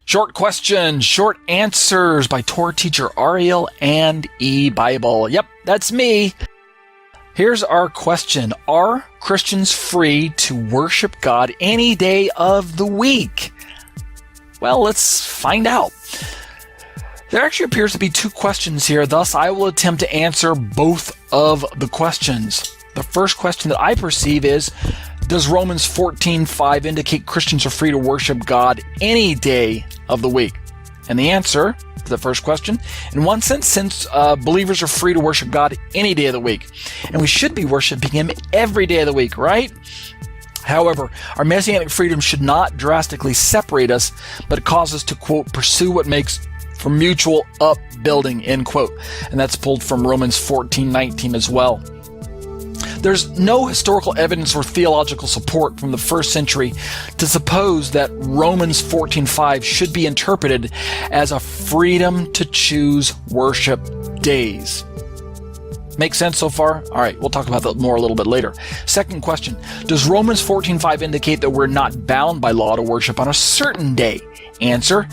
Short questions, short answers by Torah Teacher Ariel and eBible. Yep, that's me. Here's our question. Are Christians free to worship God any day of the week? Well, let's find out. There actually appears to be two questions here, thus I will attempt to answer both of the questions. The first question that I perceive is, does Romans 14:5 indicate Christians are free to worship God any day of the week? And the answer to the first question, in one sense, since believers are free to worship God any day of the week, and we should be worshiping Him every day of the week, right? However, our messianic freedom should not drastically separate us, but cause us to, quote, pursue what makes for mutual upbuilding, end quote. And that's pulled from Romans 14:19 as well. There's no historical evidence or theological support from the first century to suppose that Romans 14:5 should be interpreted as a freedom to choose worship days. Make sense so far? All right, we'll talk about that more a little bit later. Second question, does Romans 14:5 indicate that we're not bound by law to worship on a certain day? Answer,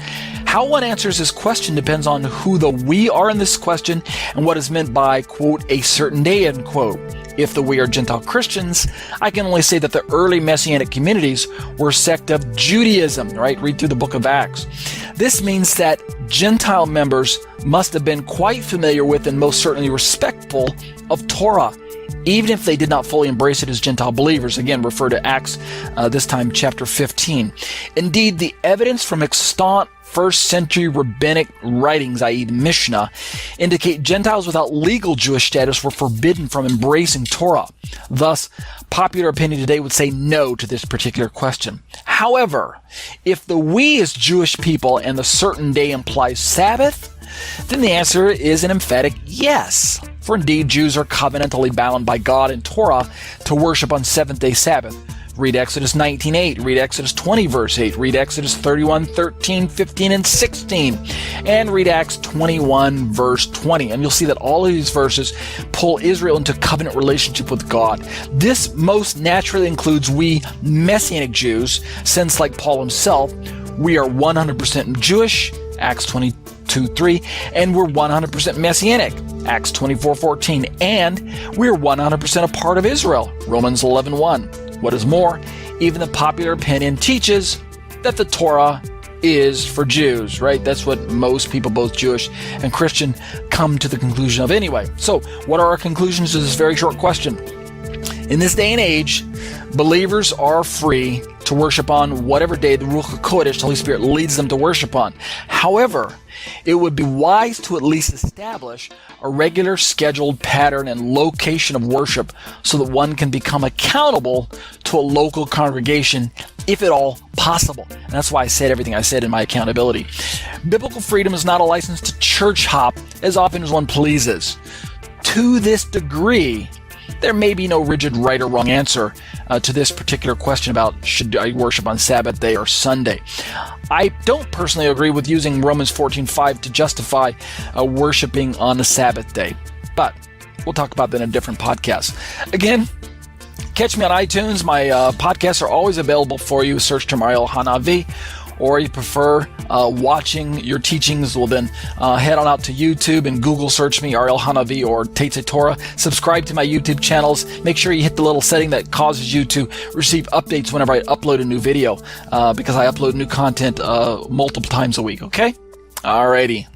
how one answers this question depends on who the we are in this question and what is meant by, quote, a certain day, end quote. If the we are Gentile Christians, I can only say that the early Messianic communities were a sect of Judaism, right? Read through the book of Acts. This means that Gentile members must have been quite familiar with and most certainly respectful of Torah, even if they did not fully embrace it as Gentile believers. Again, refer to Acts, this time chapter 15. Indeed, the evidence from extant first century rabbinic writings, i.e. the Mishnah, indicate Gentiles without legal Jewish status were forbidden from embracing Torah. Thus, popular opinion today would say no to this particular question. However, if the we is Jewish people and the certain day implies Sabbath, then the answer is an emphatic yes. For indeed, Jews are covenantally bound by God and Torah to worship on seventh-day Sabbath. Read Exodus 19:8, read Exodus 20 verse 8, read Exodus 31:13, 15, and 16, and read Acts 21 verse 20. And you'll see that all of these verses pull Israel into covenant relationship with God. This most naturally includes we Messianic Jews, since like Paul himself, we are 100% Jewish, Acts 22:3, and we're 100% Messianic, Acts 24:14, and we're 100% a part of Israel, Romans 11:1. What is more, even the popular opinion teaches that the Torah is for Jews, right? That's what most people, both Jewish and Christian, come to the conclusion of anyway. So, what are our conclusions to this very short question? In this day and age, believers are free to worship on whatever day the Ruach HaKodesh, the Holy Spirit, leads them to worship on. However, it would be wise to at least establish a regular scheduled pattern and location of worship so that one can become accountable to a local congregation, if at all possible. And that's why I said everything I said in my accountability. Biblical freedom is not a license to church hop as often as one pleases. To this degree, there may be no rigid right or wrong answer to this particular question about should I worship on Sabbath day or Sunday. I don't personally agree with using Romans 14:5 to justify worshiping on a Sabbath day, but we'll talk about that in a different podcast. Again, catch me on iTunes. My podcasts are always available for you. Search term Ariel HaNaviy. Or you prefer watching your teachings, well then head on out to YouTube and Google search me, Ariel HaNaviy or Tetze Torah. Subscribe to my YouTube channels. Make sure you hit the little setting that causes you to receive updates whenever I upload a new video, because I upload new content multiple times a week, okay? Alrighty.